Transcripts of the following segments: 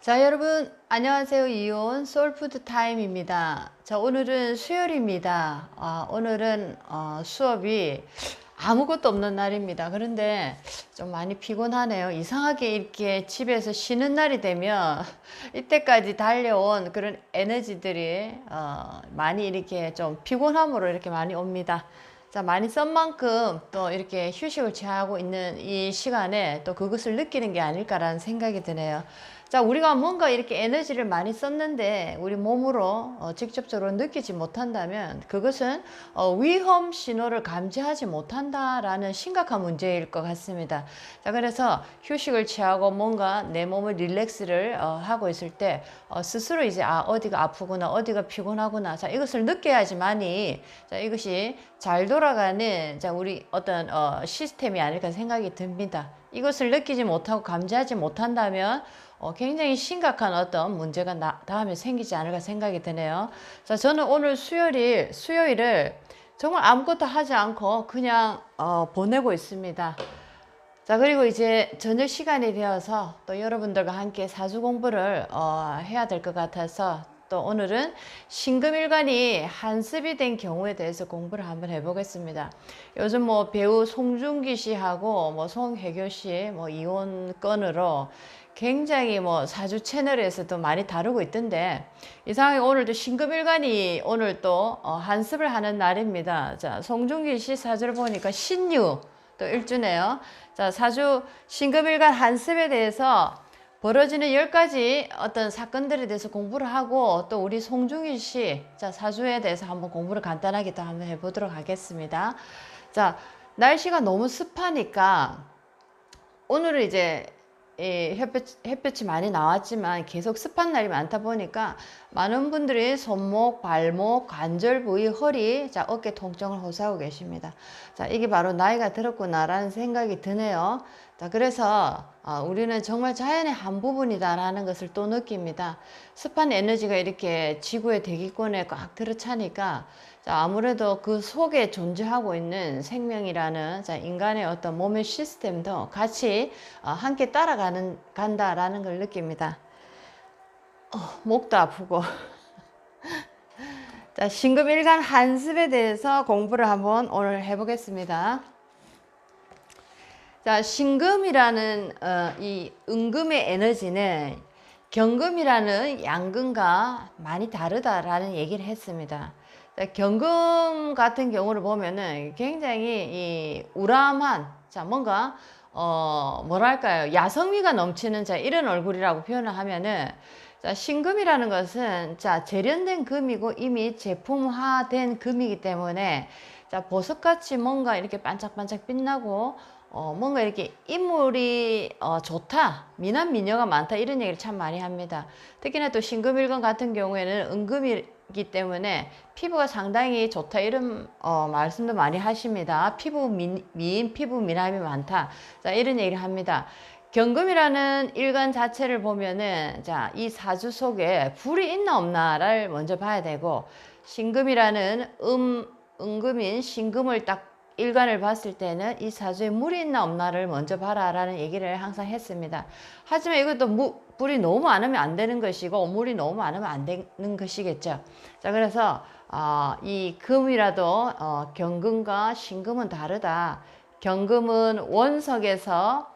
자, 여러분 안녕하세요. 이온 소울푸드 타임입니다. 자, 오늘은 수요일입니다. 오늘은 수업이 아무것도 없는 날입니다. 그런데 좀 많이 피곤하네요. 이상하게 이렇게 집에서 쉬는 날이 되면 이때까지 달려온 그런 에너지들이 많이 이렇게 좀 피곤함으로 이렇게 많이 옵니다. 자, 많이 쓴 만큼 또 이렇게 휴식을 취하고 있는 이 시간에 또 그것을 느끼는 게 아닐까라는 생각이 드네요. 자, 우리가 뭔가 이렇게 에너지를 많이 썼는데 우리 몸으로 직접적으로 느끼지 못한다면 그것은 위험 신호를 감지하지 못한다라는 심각한 문제일 것 같습니다. 자, 그래서 휴식을 취하고 뭔가 내 몸을 릴렉스를 하고 있을 때 스스로 이제 어디가 아프구나, 어디가 피곤하구나, 자, 이것을 느껴야지만이 자, 이것이 잘 돌아가는 자, 우리 어떤 시스템이 아닐까 생각이 듭니다. 이것을 느끼지 못하고 감지하지 못한다면 굉장히 심각한 어떤 문제가 다음에 생기지 않을까 생각이 드네요. 자, 저는 오늘 수요일을 정말 아무것도 하지 않고 그냥 보내고 있습니다. 자, 그리고 이제 저녁 시간이 되어서 또 여러분들과 함께 사주 공부를 해야 될 것 같아서 또 오늘은 신금일간이 한습이 된 경우에 대해서 공부를 한번 해보겠습니다. 요즘 뭐 배우 송중기 씨하고 뭐 송혜교 씨 뭐 이혼 건으로 굉장히 뭐 사주 채널에서도 많이 다루고 있던데 이상하게 오늘도 신금일간이 오늘 또 한습을 하는 날입니다. 자, 송중기 씨 사주를 보니까 신유 또 일주네요. 자, 사주 신금일간 한습에 대해서 벌어지는 10가지 어떤 사건들에 대해서 공부를 하고 또 우리 송중기 씨 자, 사주에 대해서 한번 공부를 간단하게 또 한번 해보도록 하겠습니다. 자, 날씨가 너무 습하니까 오늘은 이제 햇볕이 많이 나왔지만 계속 습한 날이 많다 보니까 많은 분들이 손목, 발목, 관절 부위, 허리, 자, 어깨 통증을 호소하고 계십니다. 자, 이게 바로 나이가 들었구나라는 생각이 드네요. 자, 그래서 우리는 정말 자연의 한 부분이다라는 것을 또 느낍니다. 습한 에너지가 이렇게 지구의 대기권에 꽉 들어차니까 자, 아무래도 그 속에 존재하고 있는 생명이라는 자, 인간의 어떤 몸의 시스템도 같이 함께 간다라는 걸 느낍니다. 목도 아프고. 자, 신금일간 한습에 대해서 공부를 한번 오늘 해보겠습니다. 자, 신금이라는 이 은금의 에너지는 경금이라는 양금과 많이 다르다라는 얘기를 했습니다. 자, 경금 같은 경우를 보면은 굉장히 이 우람한 자, 뭔가 뭐랄까요, 야성미가 넘치는 자, 이런 얼굴이라고 표현을 하면은 자, 신금이라는 것은 자, 재련된 금이고 이미 제품화된 금이기 때문에 자, 보석같이 뭔가 이렇게 반짝반짝 빛나고 뭔가 이렇게 인물이 좋다, 미남 미녀가 많다, 이런 얘기를 참 많이 합니다. 특히나 또 신금일간 같은 경우에는 은금이기 때문에 피부가 상당히 좋다, 이런 말씀도 많이 하십니다. 피부 미인, 피부 미남이 많다, 자, 이런 얘기를 합니다. 경금이라는 일간 자체를 보면은 자, 이 사주 속에 불이 있나 없나를 먼저 봐야 되고, 신금이라는 은금인 신금을 딱 일간을 봤을 때는 이 사주에 물이 있나 없나를 먼저 봐라라는 얘기를 항상 했습니다. 하지만 이것도 불이 너무 많으면 안 되는 것이고 물이 너무 많으면 안 되는 것이겠죠. 자, 그래서 이 금이라도 경금과 신금은 다르다. 경금은 원석에서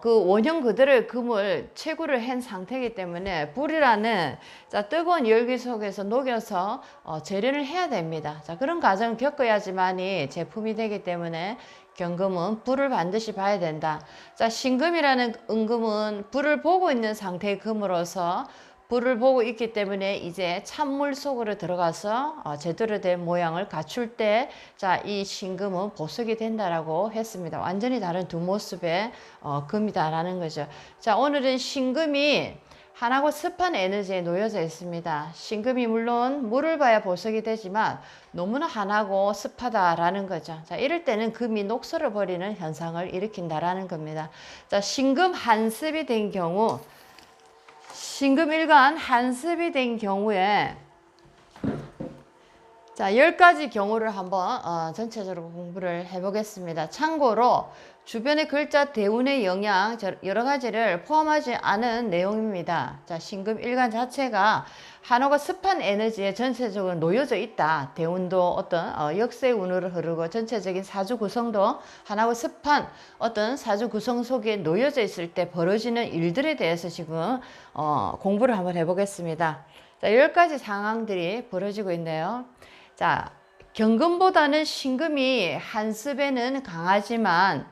그 원형 그대로의 금을 채굴을 한 상태이기 때문에 불이라는 자, 뜨거운 열기 속에서 녹여서 재련을 해야 됩니다. 자, 그런 과정을 겪어야지만이 제품이 되기 때문에 경금은 불을 반드시 봐야 된다. 자, 신금이라는 은금은 불을 보고 있는 상태의 금으로서 불을 보고 있기 때문에 이제 찬물 속으로 들어가서 제대로 된 모양을 갖출 때, 자, 이 신금은 보석이 된다라고 했습니다. 완전히 다른 두 모습의 금이다라는 거죠. 자, 오늘은 신금이 환하고 습한 에너지에 놓여져 있습니다. 신금이 물론 물을 봐야 보석이 되지만 너무나 환하고 습하다라는 거죠. 자, 이럴 때는 금이 녹슬어 버리는 현상을 일으킨다라는 겁니다. 자, 신금 한습이 된 경우, 신금일간 한습이 된 경우에 자, 10가지 경우를 한번 전체적으로 공부를 해보겠습니다. 참고로 주변의 글자 대운의 영향 여러 가지를 포함하지 않은 내용입니다. 자, 신금 일간 자체가 한호가 습한 에너지에 전체적으로 놓여져 있다. 대운도 어떤 역세 운으로 흐르고 전체적인 사주 구성도 한하고 습한 어떤 사주 구성 속에 놓여져 있을 때 벌어지는 일들에 대해서 지금 공부를 한번 해보겠습니다. 자, 10가지 상황들이 벌어지고 있네요. 자, 경금보다는 신금이 한습에는 강하지만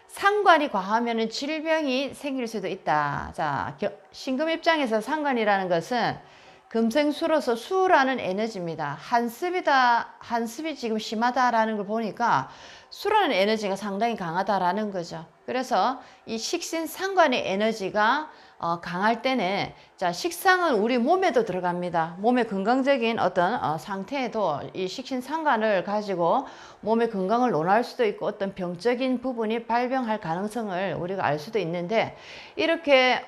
상관이 과하면 질병이 생길 수도 있다. 자, 신금 입장에서 상관이라는 것은 금생수로서 수라는 에너지입니다. 한습이 지금 심하다라는 걸 보니까 수라는 에너지가 상당히 강하다라는 거죠. 그래서 이 식신 상관의 에너지가 강할 때는, 자, 식상은 우리 몸에도 들어갑니다. 몸의 건강적인 어떤 상태에도 이 식신 상관을 가지고 몸의 건강을 논할 수도 있고 어떤 병적인 부분이 발병할 가능성을 우리가 알 수도 있는데, 이렇게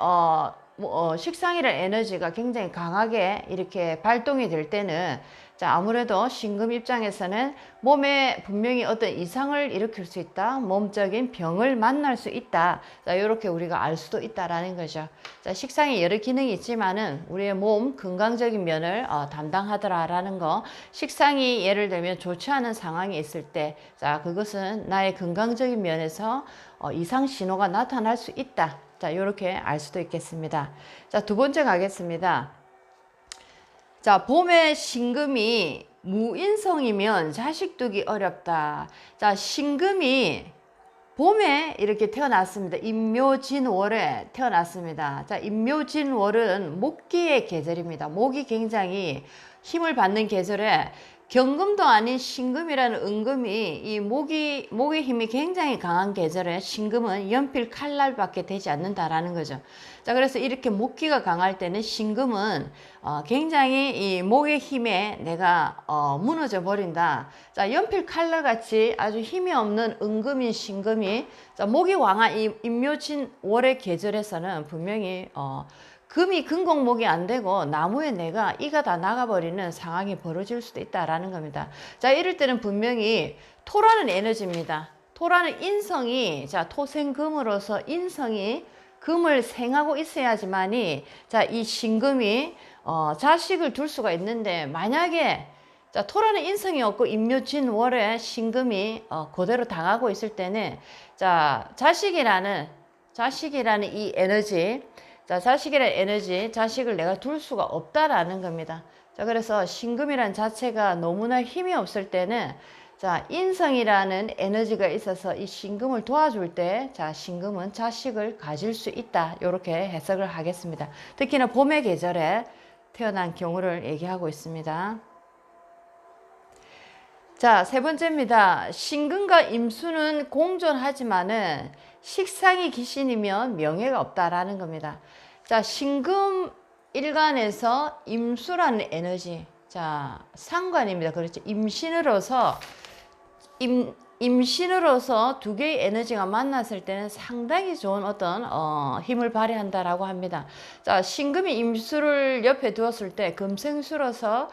식상이라는 에너지가 굉장히 강하게 이렇게 발동이 될 때는, 자, 아무래도 신금 입장에서는 몸에 분명히 어떤 이상을 일으킬 수 있다. 몸적인 병을 만날 수 있다. 자, 이렇게 우리가 알 수도 있다라는 거죠. 자, 식상에 여러 기능이 있지만은 우리의 몸 건강적인 면을 담당하더라라는 거. 식상이 예를 들면 좋지 않은 상황이 있을 때, 자, 그것은 나의 건강적인 면에서 이상 신호가 나타날 수 있다. 자, 이렇게 알 수도 있겠습니다. 자, 두 번째 가겠습니다. 자, 봄에 신금이 무인성이면 자식 두기 어렵다. 자, 신금이 봄에 이렇게 태어났습니다. 임묘진월에 태어났습니다. 자, 임묘진월은 목기의 계절입니다. 목이 굉장히 힘을 받는 계절에 경금도 아닌 신금이라는 은금이 이 목의 힘이 굉장히 강한 계절에 신금은 연필 칼날밖에 되지 않는다라는 거죠. 자, 그래서 이렇게 목기가 강할 때는 신금은 굉장히 이 목의 힘에 내가 무너져 버린다. 자, 연필 칼날 같이 아주 힘이 없는 은금인 신금이, 자, 목이 왕한 이 임묘진월의 계절에서는 분명히 금이 근공목이 안 되고 나무에 내가 이가 다 나가버리는 상황이 벌어질 수도 있다라는 겁니다. 자, 이럴 때는 분명히 토라는 에너지입니다. 토라는 인성이, 자, 토생금으로서 인성이 금을 생하고 있어야지만이, 자, 이 신금이 자식을 둘 수가 있는데, 만약에, 자, 토라는 인성이 없고 임묘진월에 신금이 그대로 당하고 있을 때는, 자, 자식이라는 이 에너지, 자, 자식이라는 에너지, 자식을 내가 둘 수가 없다라는 겁니다. 자, 그래서 신금이란 자체가 너무나 힘이 없을 때는, 자, 인성이라는 에너지가 있어서 이 신금을 도와줄 때, 자, 신금은 자식을 가질 수 있다. 이렇게 해석을 하겠습니다. 특히나 봄의 계절에 태어난 경우를 얘기하고 있습니다. 자, 세 번째입니다. 신금과 임수는 공존하지만은 식상이 귀신이면 명예가 없다라는 겁니다. 자, 신금 일간에서 임수라는 에너지, 자, 상관입니다. 그렇죠. 임신으로서 두 개의 에너지가 만났을 때는 상당히 좋은 어떤 힘을 발휘한다라고 합니다. 자, 신금이 임수를 옆에 두었을 때 금생수로서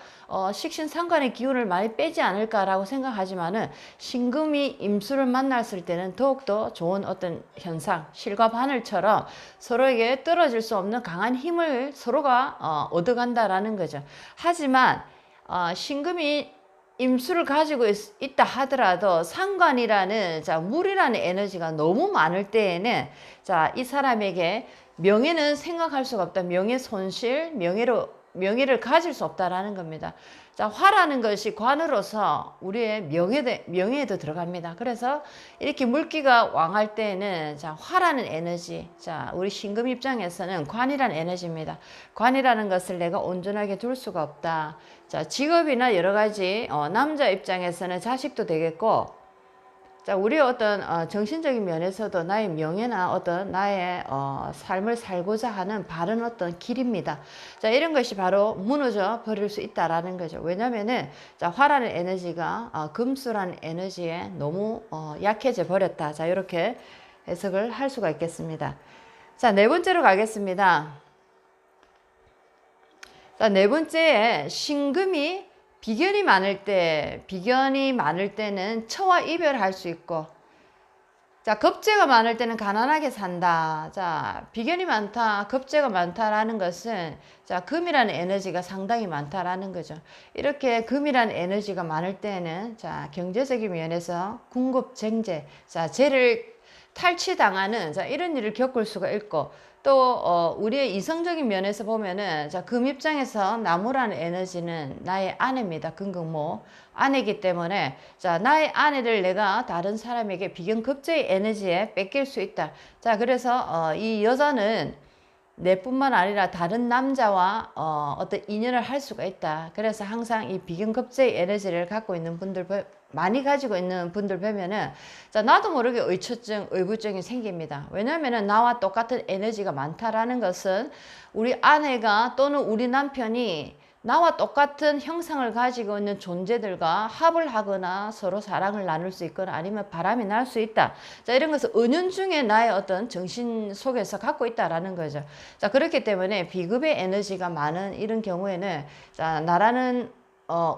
식신상관의 기운을 많이 빼지 않을까라고 생각하지만은, 신금이 임수를 만났을 때는 더욱더 좋은 어떤 현상, 실과 바늘처럼 서로에게 떨어질 수 없는 강한 힘을 서로가 얻어간다라는 거죠. 하지만 신금이 임수를 가지고 있다 하더라도 상관이라는, 자, 물이라는 에너지가 너무 많을 때에는, 자, 이 사람에게 명예는 생각할 수가 없다. 명예 손실, 명예를 가질 수 없다라는 겁니다. 자, 화라는 것이 관으로서 우리의 명예에도 들어갑니다. 그래서 이렇게 물기가 왕할 때에는, 자, 화라는 에너지, 자, 우리 신금 입장에서는 관이라는 에너지입니다. 관이라는 것을 내가 온전하게 둘 수가 없다. 자, 직업이나 여러 가지 남자 입장에서는 자식도 되겠고, 자, 우리의 어떤 정신적인 면에서도 나의 명예나 어떤 나의 삶을 살고자 하는 바른 어떤 길입니다. 자, 이런 것이 바로 무너져 버릴 수 있다라는 거죠. 왜냐면은, 자, 화라는 에너지가 금수라는 에너지에 너무 약해져 버렸다. 자, 이렇게 해석을 할 수가 있겠습니다. 자, 네 번째로 가겠습니다. 자, 네 번째에 신금이 비견이 많을 때는 처와 이별할 수 있고, 자, 겁재가 많을 때는 가난하게 산다. 자, 비견이 많다, 겁재가 많다라는 것은 자, 금이라는 에너지가 상당히 많다라는 거죠. 이렇게 금이라는 에너지가 많을 때는 자, 경제적인 면에서 궁급쟁제, 자, 재를 탈취당하는 자, 이런 일을 겪을 수가 있고 또 우리의 이성적인 면에서 보면은 자, 금 입장에서 나무라는 에너지는 나의 아내입니다. 금극모 아내이기 때문에 자, 나의 아내를 내가 다른 사람에게 비견급제의 에너지에 뺏길 수 있다. 자, 그래서 이 여자는 내뿐만 아니라 다른 남자와 어떤 인연을 할 수가 있다. 그래서 항상 이 비견급제의 에너지를 갖고 있는 분들 많이 가지고 있는 분들 보면은 자, 나도 모르게 의처증, 의부증이 생깁니다. 왜냐면은 나와 똑같은 에너지가 많다라는 것은 우리 아내가 또는 우리 남편이 나와 똑같은 형상을 가지고 있는 존재들과 합을 하거나 서로 사랑을 나눌 수 있거나 아니면 바람이 날 수 있다. 자, 이런 것을 은연중에 나의 어떤 정신 속에서 갖고 있다라는 거죠. 자, 그렇기 때문에 비급의 에너지가 많은 이런 경우에는 자, 나라는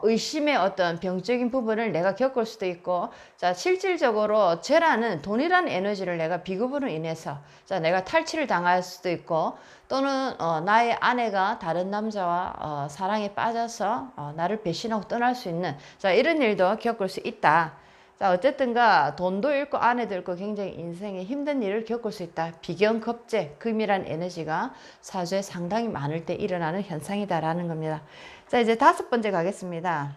의심의 어떤 병적인 부분을 내가 겪을 수도 있고, 자, 실질적으로 재라는 돈이라는 에너지를 내가 비급으로 인해서, 자, 내가 탈취를 당할 수도 있고, 또는, 나의 아내가 다른 남자와, 사랑에 빠져서, 나를 배신하고 떠날 수 있는, 자, 이런 일도 겪을 수 있다. 자, 어쨌든가 돈도 잃고 아내도 잃고 굉장히 인생에 힘든 일을 겪을 수 있다. 비견급제, 금이란 에너지가 사주에 상당히 많을 때 일어나는 현상이다라는 겁니다. 자, 이제 5번째 가겠습니다.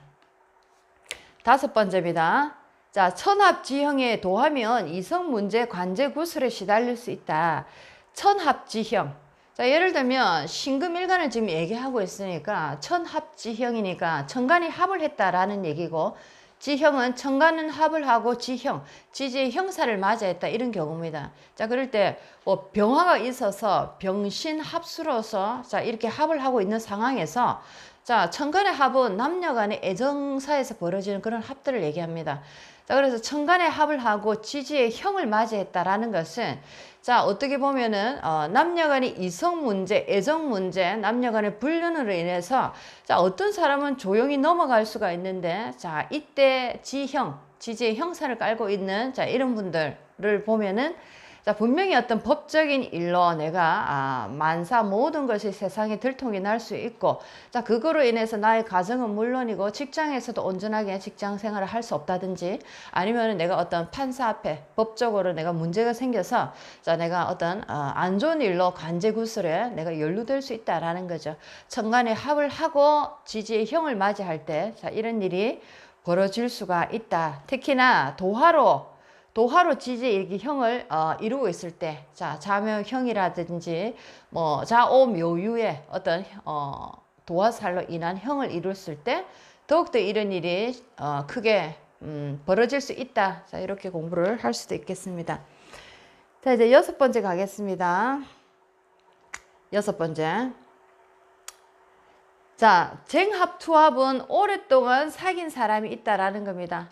5번째입니다. 자, 천합지형에 도하면 이성 문제 관제 구설에 시달릴 수 있다. 천합지형. 자, 예를 들면 신금일간을 지금 얘기하고 있으니까 천합지형이니까 천간이 합을 했다라는 얘기고, 지형은 천간은 합을 하고 지형, 지지의 형사를 맞이했다 이런 경우입니다. 자, 그럴 때 뭐 병화가 있어서 병신합수로서 자, 이렇게 합을 하고 있는 상황에서 자, 천간의 합은 남녀 간의 애정사에서 벌어지는 그런 합들을 얘기합니다. 자, 그래서 천간의 합을 하고 지지의 형을 맞이했다라는 것은 자, 어떻게 보면은 남녀 간의 이성 문제, 애정 문제, 남녀 간의 불륜으로 인해서 자, 어떤 사람은 조용히 넘어갈 수가 있는데 자, 이때 지형, 지지의 형사를 깔고 있는 자, 이런 분들을 보면은 자, 분명히 어떤 법적인 일로 내가 만사 모든 것이 세상에 들통이 날 수 있고, 자, 그거로 인해서 나의 가정은 물론이고 직장에서도 온전하게 직장 생활을 할 수 없다든지, 아니면 내가 어떤 판사 앞에 법적으로 내가 문제가 생겨서 자, 내가 어떤 안 좋은 일로 관제구설에 내가 연루될 수 있다라는 거죠. 천간에 합을 하고 지지의 형을 맞이할 때 자, 이런 일이 벌어질 수가 있다. 특히나 도화로 지지 이렇게 형을 이루고 있을 때, 자, 자묘형이라든지 뭐 자오묘유의 어떤 도화살로 인한 형을 이뤘을 때 더욱더 이런 일이 크게 벌어질 수 있다. 자, 이렇게 공부를 할 수도 있겠습니다. 자, 이제 6번째 가겠습니다. 6번째. 자, 쟁합투합은 오랫동안 사귄 사람이 있다라는 겁니다.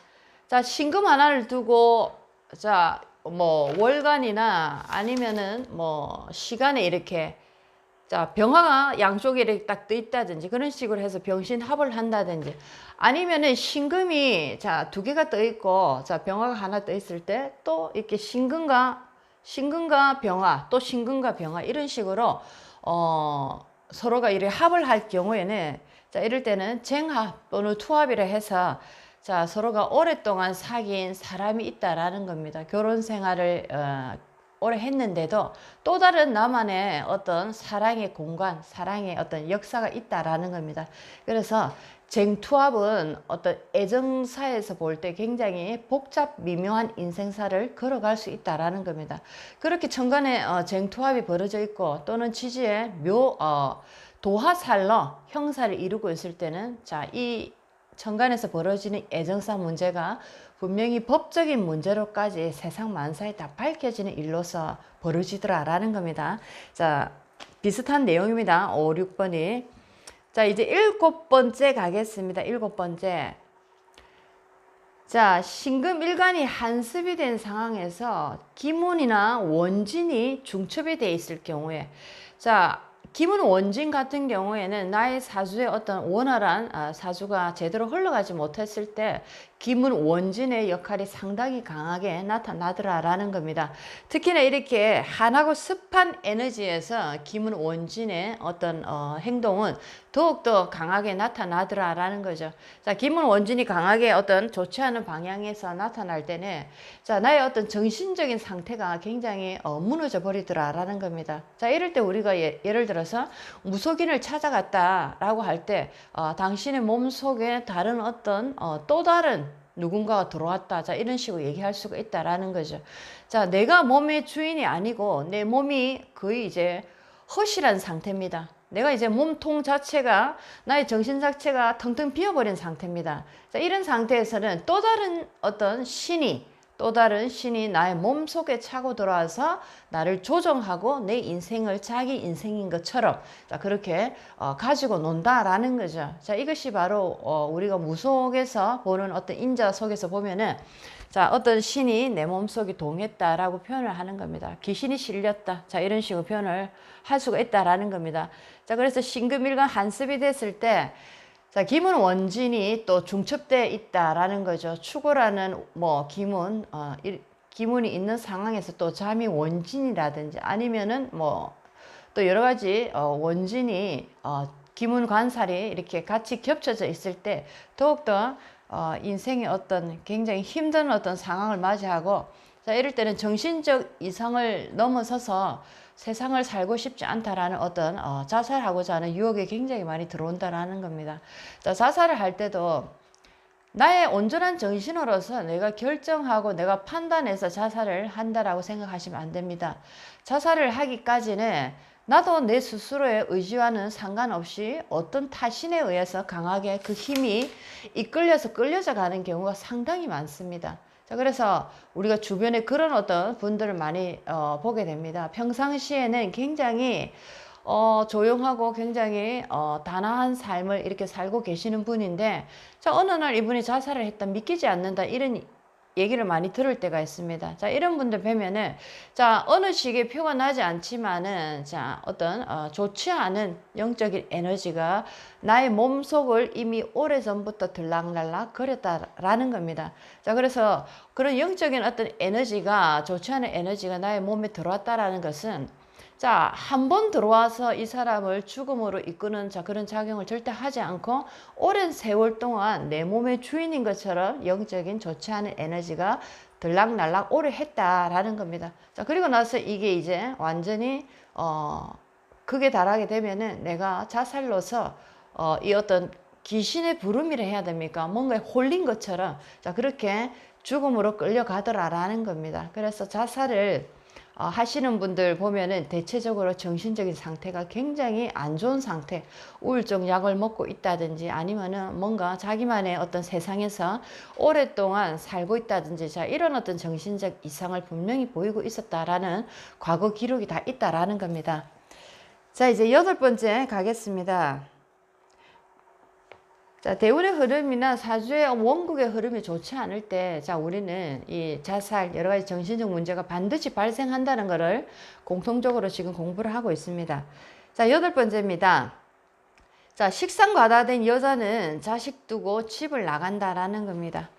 자, 신금 하나를 두고 자, 뭐 월간이나 아니면은 뭐 시간에 이렇게 자, 병화가 양쪽에 이렇게 딱 떠 있다든지 그런 식으로 해서 병신합을 한다든지, 아니면은 신금이 자, 2개가 떠 있고 자, 병화가 하나 떠 있을 때 또 이렇게 신금과 병화, 또 신금과 병화 이런 식으로 서로가 이렇게 합을 할 경우에는 자, 이럴 때는 쟁합 또는 투합이라 해서 자, 서로가 오랫동안 사귄 사람이 있다라는 겁니다. 결혼 생활을 오래 했는데도 또 다른 나만의 어떤 사랑의 공간, 사랑의 어떤 역사가 있다라는 겁니다. 그래서 쟁투합은 어떤 애정사에서 볼 때 굉장히 복잡 미묘한 인생사를 걸어갈 수 있다라는 겁니다. 그렇게 천간에 쟁투합이 벌어져 있고 또는 지지에 도화살로 형사를 이루고 있을 때는 자, 이 천간에서 벌어지는 애정사 문제가 분명히 법적인 문제로까지 세상 만사에 다 밝혀지는 일로서 벌어지더라라는 겁니다. 자, 비슷한 내용입니다. 5, 6번이. 자, 이제 7번째 가겠습니다. 7번째. 자, 신금일간이 한습이 된 상황에서 기문이나 원진이 중첩이 되어 있을 경우에 자, 기문 원진 같은 경우에는 나의 사주의 어떤 원활한 사주가 제대로 흘러가지 못했을 때 기문 원진의 역할이 상당히 강하게 나타나더라라는 겁니다. 특히나 이렇게 환하고 습한 에너지에서 기문 원진의 어떤 행동은 더욱더 강하게 나타나더라라는 거죠. 자, 기문 원진이 강하게 어떤 좋지 않은 방향에서 나타날 때는 자, 나의 어떤 정신적인 상태가 굉장히 무너져 버리더라라는 겁니다. 자, 이럴 때 우리가 예를 들어서 무속인을 찾아갔다라고 할 때 당신의 몸 속에 다른 어떤 또 다른 누군가가 들어왔다. 자, 이런 식으로 얘기할 수가 있다라는 거죠. 자, 내가 몸의 주인이 아니고 내 몸이 거의 이제 허실한 상태입니다. 내가 이제 몸통 자체가, 나의 정신 자체가 텅텅 비어버린 상태입니다. 자, 이런 상태에서는 또 다른 신이 나의 몸 속에 차고 들어와서 나를 조정하고 내 인생을 자기 인생인 것처럼 자, 그렇게 가지고 논다라는 거죠. 자, 이것이 바로 우리가 무속에서 보는 어떤 인자 속에서 보면은 자, 어떤 신이 내 몸속에 동했다라고 표현을 하는 겁니다. 귀신이 실렸다. 자, 이런 식으로 표현을 할 수가 있다라는 겁니다. 자, 그래서 신금일간 한습이 됐을 때 자, 기문 원진이 또 중첩되어 있다라는 거죠. 추구라는 기문이 있는 상황에서 또 잠이 원진이라든지 아니면은 또 여러 가지 원진이 기문 관살이 이렇게 같이 겹쳐져 있을 때 더욱더 인생의 어떤 굉장히 힘든 어떤 상황을 맞이하고 자, 이럴 때는 정신적 이상을 넘어서서 세상을 살고 싶지 않다라는 어떤 자살하고자 하는 유혹이 굉장히 많이 들어온다라는 겁니다. 자, 자살을 할 때도 나의 온전한 정신으로서 내가 결정하고 내가 판단해서 자살을 한다라고 생각하시면 안 됩니다. 자살을 하기까지는 나도 내 스스로의 의지와는 상관없이 어떤 타신에 의해서 강하게 그 힘이 이끌려서 끌려져 가는 경우가 상당히 많습니다. 자, 그래서 우리가 주변에 그런 어떤 분들을 많이 보게 됩니다. 평상시에는 굉장히 조용하고 굉장히 단아한 삶을 이렇게 살고 계시는 분인데 자, 어느 날 이분이 자살을 했다, 믿기지 않는다, 이런 얘기를 많이 들을 때가 있습니다. 자, 이런 분들 뵈면은 자, 어느 식의 표가 나지 않지만은 자, 어떤 좋지 않은 영적인 에너지가 나의 몸속을 이미 오래전부터 들락날락 거렸다라는 겁니다. 자, 그래서 그런 영적인 어떤 에너지가, 좋지 않은 에너지가 나의 몸에 들어왔다라는 것은 자, 한 번 들어와서 이 사람을 죽음으로 이끄는 자, 그런 작용을 절대 하지 않고 오랜 세월 동안 내 몸의 주인인 것처럼 영적인 좋지 않은 에너지가 들락날락 오래 했다라는 겁니다. 자, 그리고 나서 이게 이제 완전히 극에 달하게 되면은 내가 자살로서 이 어떤 귀신의 부름이라 해야 됩니까? 뭔가에 홀린 것처럼 자, 그렇게 죽음으로 끌려가더라라는 겁니다. 그래서 자살을 하시는 분들 보면은 대체적으로 정신적인 상태가 굉장히 안 좋은 상태, 우울증 약을 먹고 있다든지 아니면은 뭔가 자기만의 어떤 세상에서 오랫동안 살고 있다든지 자, 이런 어떤 정신적 이상을 분명히 보이고 있었다라는 과거 기록이 다 있다라는 겁니다. 자, 이제 8번째 가겠습니다. 자, 대운의 흐름이나 사주의 원국의 흐름이 좋지 않을 때, 자, 우리는 이 자살, 여러 가지 정신적 문제가 반드시 발생한다는 것을 공통적으로 지금 공부를 하고 있습니다. 자, 8번째입니다. 자, 식상 과다된 여자는 자식 두고 집을 나간다라는 겁니다.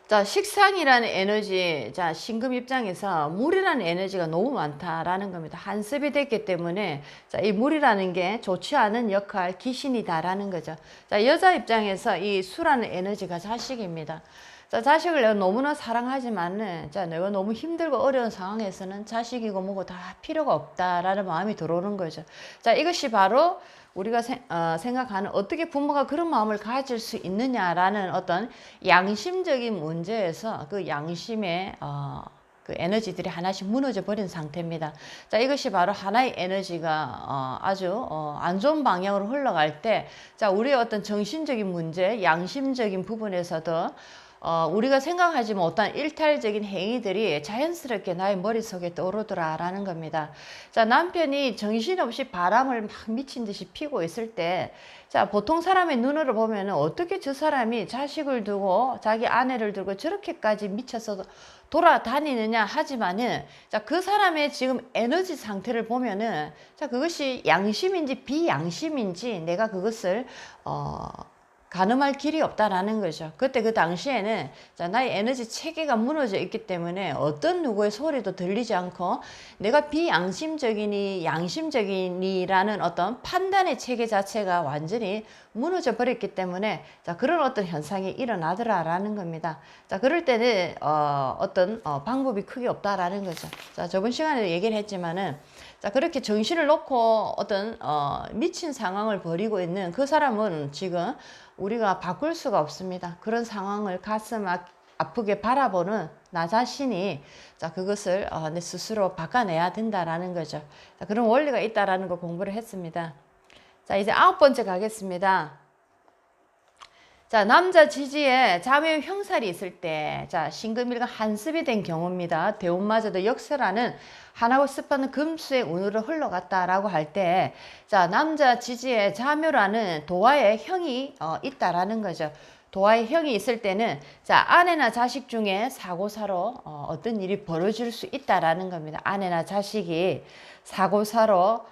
자, 식상이라는 에너지, 자, 신금 입장에서 물이라는 에너지가 너무 많다라는 겁니다. 한습이 됐기 때문에, 자, 이 물이라는 게 좋지 않은 역할, 귀신이다라는 거죠. 자, 여자 입장에서 이 수라는 에너지가 자식입니다. 자, 자식을 내가 너무나 사랑하지만은, 자, 내가 너무 힘들고 어려운 상황에서는 자식이고 뭐고 다 필요가 없다라는 마음이 들어오는 거죠. 자, 이것이 바로 우리가 생각하는 어떻게 부모가 그런 마음을 가질 수 있느냐라는 어떤 양심적인 문제에서 그 양심의 그 에너지들이 하나씩 무너져 버린 상태입니다. 자, 이것이 바로 하나의 에너지가 아주 안 좋은 방향으로 흘러갈 때, 자, 우리의 어떤 정신적인 문제, 양심적인 부분에서도 우리가 생각하지 못한 일탈적인 행위들이 자연스럽게 나의 머릿속에 떠오르더라라는 겁니다. 자, 남편이 정신없이 바람을 막 미친 듯이 피고 있을 때, 자, 보통 사람의 눈으로 보면 어떻게 저 사람이 자식을 두고 자기 아내를 두고 저렇게까지 미쳐서 돌아다니느냐 하지만은, 자, 그 사람의 지금 에너지 상태를 보면은, 자, 그것이 양심인지 비양심인지 내가 그것을 가늠할 길이 없다라는 거죠. 그때 그 당시에는 자, 나의 에너지 체계가 무너져 있기 때문에 어떤 누구의 소리도 들리지 않고 내가 비양심적이니 양심적이니라는 어떤 판단의 체계 자체가 완전히 무너져 버렸기 때문에 자, 그런 어떤 현상이 일어나더라라는 겁니다. 자, 그럴 때는 어떤 방법이 크게 없다라는 거죠. 자, 저번 시간에도 얘기를 했지만은 자, 그렇게 정신을 놓고 어떤 미친 상황을 벌이고 있는 그 사람은 지금 우리가 바꿀 수가 없습니다. 그런 상황을 가슴 아프게 바라보는 나 자신이 자, 그것을 내 스스로 바꿔내야 된다라는 거죠. 자, 그런 원리가 있다라는 거 공부를 했습니다. 자, 이제 9번째 가겠습니다. 자, 남자 지지에 자묘 형살이 있을 때, 자, 신금일과 한습이 된 경우입니다. 대운마저도 역세라는 한하고 습하는 금수의 운으로 흘러갔다라고 할 때, 자, 남자 지지에 자묘라는 도화의 형이 있다라는 거죠. 도화의 형이 있을 때는, 자, 아내나 자식 중에 사고사로 어떤 일이 벌어질 수 있다라는 겁니다. 아내나 자식이 사고사로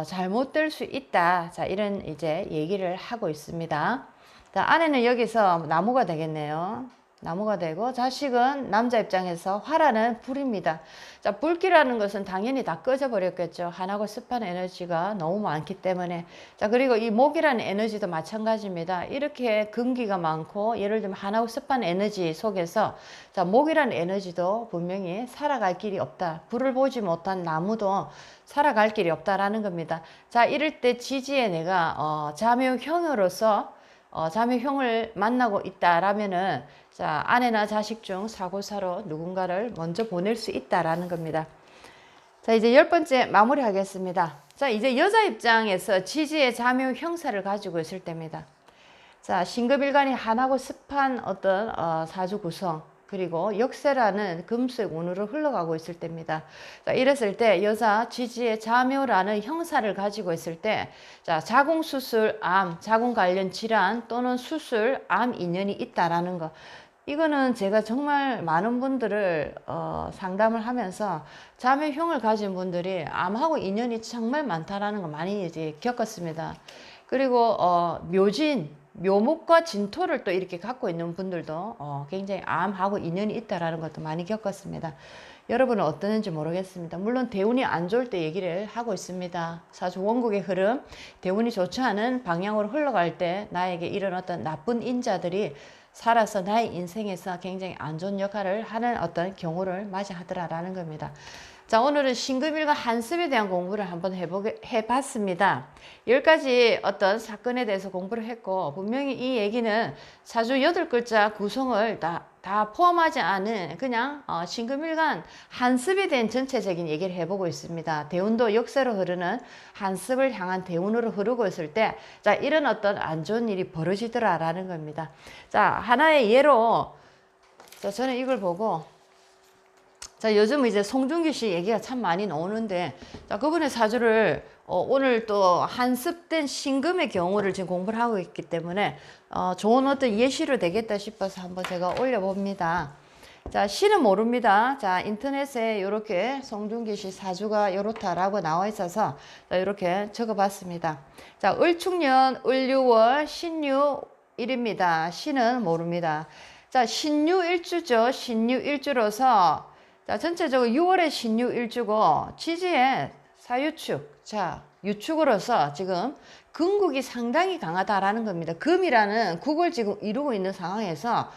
잘못될 수 있다. 자, 이런 이제 얘기를 하고 있습니다. 자, 아내는 여기서 나무가 되겠네요. 나무가 되고, 자식은 남자 입장에서 화라는 불입니다. 자, 불기라는 것은 당연히 다 꺼져 버렸겠죠. 한하고 습한 에너지가 너무 많기 때문에. 자, 그리고 이 목이라는 에너지도 마찬가지입니다. 이렇게 금기가 많고, 예를 들면 한하고 습한 에너지 속에서, 자, 목이라는 에너지도 분명히 살아갈 길이 없다. 불을 보지 못한 나무도 살아갈 길이 없다라는 겁니다. 자, 이럴 때 지지에 내가 자묘형으로서 자매형을 만나고 있다라면은 자, 아내나 자식 중 사고사로 누군가를 먼저 보낼 수 있다라는 겁니다. 자, 이제 10번째 마무리 하겠습니다. 자, 이제 여자 입장에서 지지의 자묘 형사를 가지고 있을 때입니다. 자, 신금일간이 한하고 습한 어떤 사주 구성, 그리고 역세라는 금수의 운으로 흘러가고 있을 때입니다. 자, 이랬을 때 여자 지지의 자묘라는 형사를 가지고 있을 때, 자, 자궁수술, 암, 자궁 관련 질환 또는 수술, 암 인연이 있다라는 거. 이거는 제가 정말 많은 분들을 상담을 하면서 자묘형을 가진 분들이 암하고 인연이 정말 많다라는 거 많이 이제 겪었습니다. 그리고 묘진, 묘목과 진토를 또 이렇게 갖고 있는 분들도 굉장히 암하고 인연이 있다라는 것도 많이 겪었습니다. 여러분은 어떠는지 모르겠습니다. 물론 대운이 안 좋을 때 얘기를 하고 있습니다. 사주 원국의 흐름, 대운이 좋지 않은 방향으로 흘러갈 때 나에게 이런 어떤 나쁜 인자들이 살아서 나의 인생에서 굉장히 안 좋은 역할을 하는 어떤 경우를 맞이하더라라는 겁니다. 자, 오늘은 신금일과 한습에 대한 공부를 한번 해봤습니다. 10가지 어떤 사건에 대해서 공부를 했고, 분명히 이 얘기는 사주 8글자 구성을 다 포함하지 않은 그냥 신금일간 한습에 대한 전체적인 얘기를 해보고 있습니다. 대운도 역세로 흐르는 한습을 향한 대운으로 흐르고 있을 때, 자, 이런 어떤 안 좋은 일이 벌어지더라라는 겁니다. 자, 하나의 예로, 자, 저는 이걸 보고, 자, 요즘 이제 송중기 씨 얘기가 참 많이 나오는데, 자, 그분의 사주를 오늘 또 한습된 신금의 경우를 지금 공부를 하고 있기 때문에 좋은 어떤 예시로 되겠다 싶어서 한번 제가 올려봅니다. 자, 씨는 모릅니다. 자, 인터넷에 이렇게 송중기 씨 사주가 이렇다라고 나와 있어서 자, 이렇게 적어봤습니다. 자, 을축년, 을유월, 신유일입니다. 씨는 모릅니다. 자, 신유일주죠. 신유일주로서 자, 전체적으로 6월에 신유일주고 지지에 사유축, 자, 유축으로서 지금 금국이 상당히 강하다라는 겁니다. 금이라는 국을 지금 이루고 있는 상황에서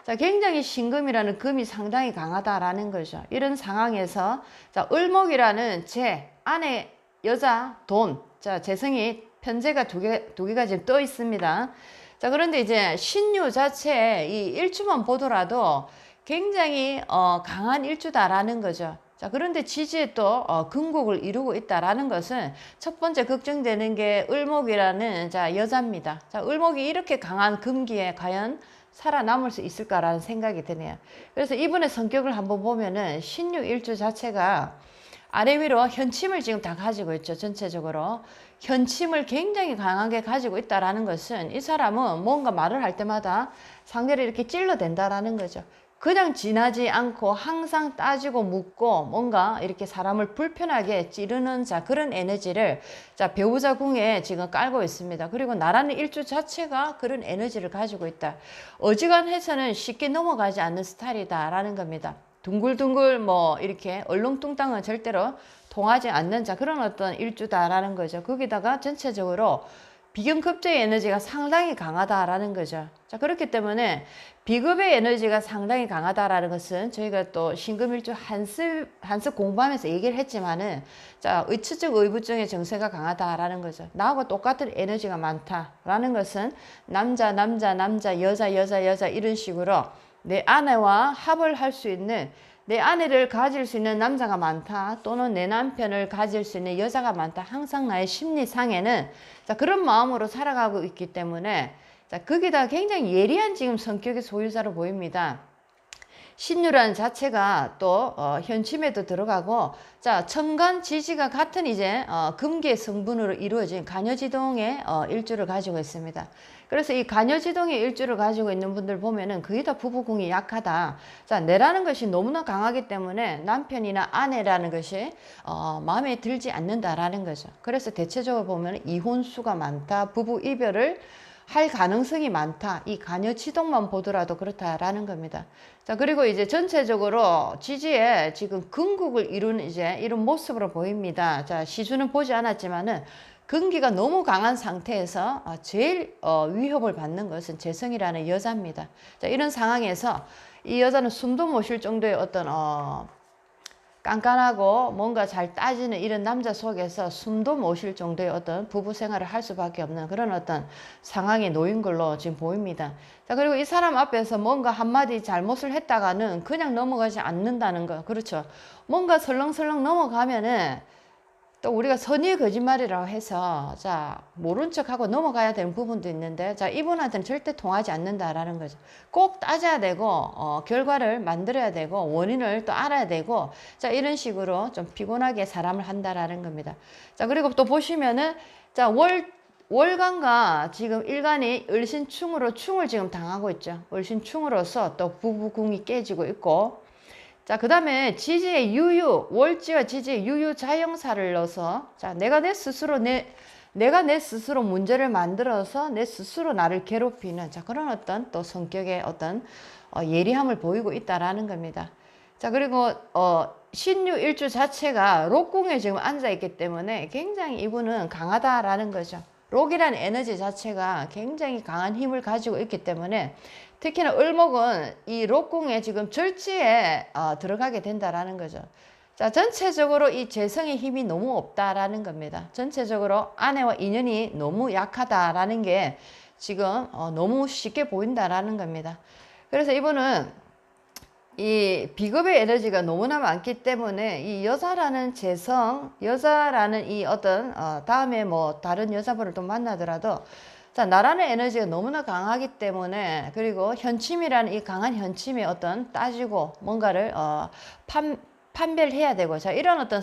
자, 굉장히 신금이라는 금이 상당히 강하다라는 거죠. 이런 상황에서 자, 을목이라는 재, 안에 여자, 돈, 자, 재성이 편제가 두 개가 지금 떠 있습니다. 자, 그런데 이제 신유 자체에 이 일주만 보더라도 굉장히 강한 일주다라는 거죠. 자, 그런데 지지에 또 금국을 이루고 있다라는 것은 첫 번째 걱정되는 게 을목이라는 자, 여자입니다. 자, 을목이 이렇게 강한 금기에 과연 살아남을 수 있을까라는 생각이 드네요. 그래서 이분의 성격을 한번 보면은 신유 일주 자체가 아래 위로 현침을 지금 다 가지고 있죠. 전체적으로 현침을 굉장히 강하게 가지고 있다라는 것은 이 사람은 뭔가 말을 할 때마다 상대를 이렇게 찔러댄다라는 거죠. 그냥 지나지 않고 항상 따지고 묻고 뭔가 이렇게 사람을 불편하게 찌르는 자 그런 에너지를 자 배우자 궁에 지금 깔고 있습니다. 그리고 나라는 일주 자체가 그런 에너지를 가지고 있다. 어지간해서는 쉽게 넘어가지 않는 스타일이다라는 겁니다. 둥글둥글 뭐 이렇게 얼렁뚱땅은 절대로 통하지 않는 자 그런 어떤 일주다라는 거죠. 거기다가 전체적으로 비견급제의 에너지가 상당히 강하다라는 거죠. 자, 그렇기 때문에 비급의 에너지가 상당히 강하다라는 것은 저희가 또 신금일주 한습 공부하면서 얘기를 했지만은 자, 의치적 의부증의 정세가 강하다라는 거죠. 나하고 똑같은 에너지가 많다라는 것은 남자, 남자, 남자, 여자, 여자, 여자 이런 식으로 내 아내와 합을 할 수 있는 내 아내를 가질 수 있는 남자가 많다 또는 내 남편을 가질 수 있는 여자가 많다. 항상 나의 심리상에는 자, 그런 마음으로 살아가고 있기 때문에 자, 거기다 굉장히 예리한 지금 성격의 소유자로 보입니다. 신유라는 자체가 또 현침에도 들어가고 자 천간 지지가 같은 이제 금계 성분으로 이루어진 간여지동의 일주를 가지고 있습니다. 그래서 이 간여지동의 일주를 가지고 있는 분들 보면은 거의 다 부부궁이 약하다. 자 내라는 것이 너무나 강하기 때문에 남편이나 아내라는 것이 마음에 들지 않는다라는 거죠. 그래서 대체적으로 보면 이혼수가 많다. 부부 이별을 할 가능성이 많다. 이 간여지동만 보더라도 그렇다라는 겁니다. 자, 그리고 이제 전체적으로 지지에 지금 근국을 이루는 이제 이런 모습으로 보입니다. 자, 시주는 보지 않았지만은 근기가 너무 강한 상태에서 제일 위협을 받는 것은 재성이라는 여자입니다. 자, 이런 상황에서 이 여자는 숨도 못 쉴 정도의 어떤 깐깐하고 뭔가 잘 따지는 이런 남자 속에서 숨도 못 쉴 정도의 어떤 부부 생활을 할 수밖에 없는 그런 어떤 상황에 놓인 걸로 지금 보입니다. 자, 그리고 이 사람 앞에서 뭔가 한마디 잘못을 했다가는 그냥 넘어가지 않는다는 거. 그렇죠. 뭔가 설렁설렁 넘어가면은 또 우리가 선의의 거짓말이라고 해서 자 모른 척하고 넘어가야 되는 부분도 있는데 자 이분한테는 절대 통하지 않는다라는 거죠. 꼭 따져야 되고 결과를 만들어야 되고 원인을 또 알아야 되고 자 이런 식으로 좀 피곤하게 사람을 한다라는 겁니다. 자 그리고 또 보시면은 자 월간과 지금 일간이 을신충으로 충을 지금 당하고 있죠. 을신충으로서 또 부부궁이 깨지고 있고 자, 그 다음에 지지의 유유, 월지와 지지의 유유 자형사를 넣어서 자, 내가 내 스스로 문제를 만들어서 내 스스로 나를 괴롭히는 자, 그런 어떤 또 성격의 어떤 예리함을 보이고 있다라는 겁니다. 자, 그리고 신유 일주 자체가 록궁에 지금 앉아 있기 때문에 굉장히 이분은 강하다라는 거죠. 록이라는 에너지 자체가 굉장히 강한 힘을 가지고 있기 때문에 특히나 을목은 이 록궁에 지금 절지에 들어가게 된다라는 거죠. 자, 전체적으로 이 재성의 힘이 너무 없다라는 겁니다. 전체적으로 아내와 인연이 너무 약하다라는 게 지금 너무 쉽게 보인다라는 겁니다. 그래서 이분은 이 비겁의 에너지가 너무나 많기 때문에 이 여자라는 재성, 여자라는 이 어떤 다음에 뭐 다른 여자분을 또 만나더라도 자 나라는 에너지가 너무나 강하기 때문에 그리고 현침이라는 이 강한 현침의 어떤 따지고 뭔가를 판별해야 되고 자 이런 어떤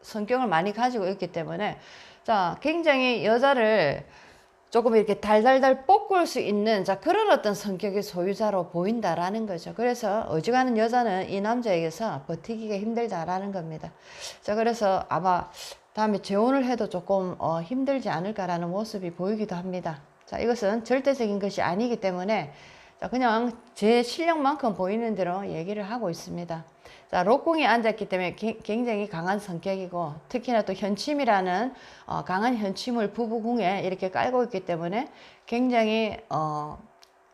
성격을 많이 가지고 있기 때문에 자 굉장히 여자를 조금 이렇게 달달달 볶을 수 있는 자 그런 어떤 성격의 소유자로 보인다라는 거죠. 그래서 어지간한 여자는 이 남자에게서 버티기가 힘들다라는 겁니다. 자 그래서 아마 다음에 재혼을 해도 조금 힘들지 않을까라는 모습이 보이기도 합니다. 자 이것은 절대적인 것이 아니기 때문에 자 그냥 제 실력만큼 보이는 대로 얘기를 하고 있습니다. 자, 록궁에 앉았기 때문에 굉장히 강한 성격이고 특히나 또 현침이라는 강한 현침을 부부궁에 이렇게 깔고 있기 때문에 굉장히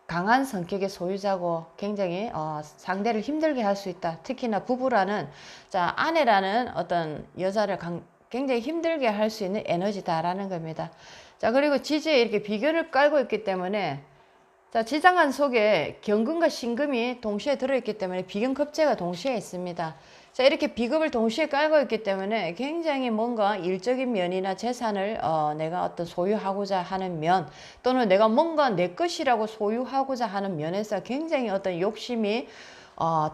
강한 성격의 소유자고 굉장히 상대를 힘들게 할 수 있다. 특히나 부부라는 자 아내라는 어떤 여자를 굉장히 힘들게 할 수 있는 에너지다라는 겁니다. 자 그리고 지지에 이렇게 비견을 깔고 있기 때문에 자, 지장간 속에 경금과 신금이 동시에 들어있기 때문에 비견급제가 동시에 있습니다. 자, 이렇게 비급을 동시에 깔고 있기 때문에 굉장히 뭔가 일적인 면이나 재산을 내가 어떤 소유하고자 하는 면 또는 내가 뭔가 내 것이라고 소유하고자 하는 면에서 굉장히 어떤 욕심이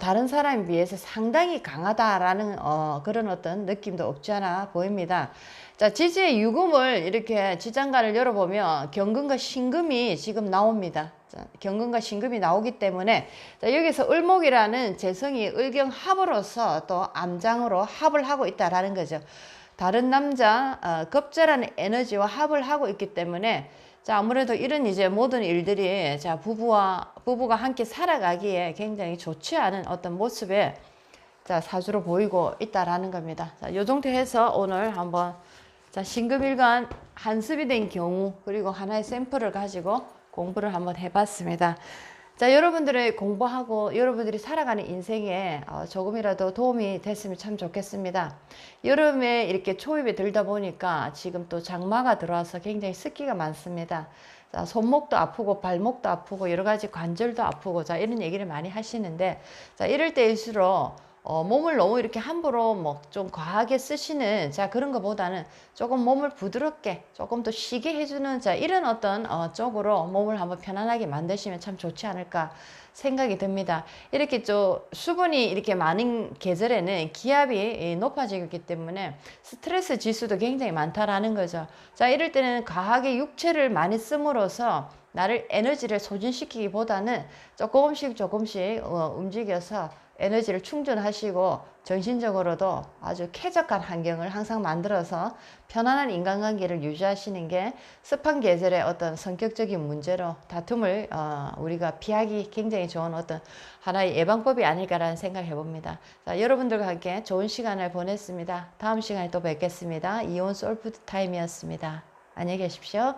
다른 사람에 비해서 상당히 강하다라는 그런 어떤 느낌도 없지 않아 보입니다. 자, 지지의 유금을 이렇게 지장간을 열어보면 경금과 신금이 지금 나옵니다. 자, 경금과 신금이 나오기 때문에 자, 여기서 을목이라는 재성이 을경합으로서 또 암장으로 합을 하고 있다라는 거죠. 다른 남자 겁재라는 에너지와 합을 하고 있기 때문에 자, 아무래도 이런 이제 모든 일들이 자, 부부가 함께 살아가기에 굉장히 좋지 않은 어떤 모습에 자, 사주로 보이고 있다라는 겁니다. 자, 요 정도 해서 오늘 한번 자, 신금일간 한습이 된 경우 그리고 하나의 샘플을 가지고 공부를 한번 해봤습니다. 자, 여러분들의 공부하고 여러분들이 살아가는 인생에 조금이라도 도움이 됐으면 참 좋겠습니다. 여름에 이렇게 초입에 들다 보니까 지금 또 장마가 들어와서 굉장히 습기가 많습니다. 자, 손목도 아프고 발목도 아프고 여러 가지 관절도 아프고 자, 이런 얘기를 많이 하시는데 자, 이럴 때일수록 몸을 너무 이렇게 함부로 뭐 좀 과하게 쓰시는 자 그런 것보다는 조금 몸을 부드럽게 조금 더 쉬게 해주는 자 이런 어떤 쪽으로 몸을 한번 편안하게 만드시면 참 좋지 않을까 생각이 듭니다. 이렇게 좀 수분이 이렇게 많은 계절에는 기압이 높아지기 때문에 스트레스 지수도 굉장히 많다라는 거죠. 자 이럴 때는 과하게 육체를 많이 씀으로써 나를 에너지를 소진시키기보다는 조금씩 움직여서 에너지를 충전하시고 정신적으로도 아주 쾌적한 환경을 항상 만들어서 편안한 인간관계를 유지하시는 게 습한 계절의 어떤 성격적인 문제로 다툼을 우리가 피하기 굉장히 좋은 어떤 하나의 예방법이 아닐까라는 생각을 해봅니다. 자, 여러분들과 함께 좋은 시간을 보냈습니다. 다음 시간에 또 뵙겠습니다. 이온 소울푸드 타임이었습니다. 안녕히 계십시오.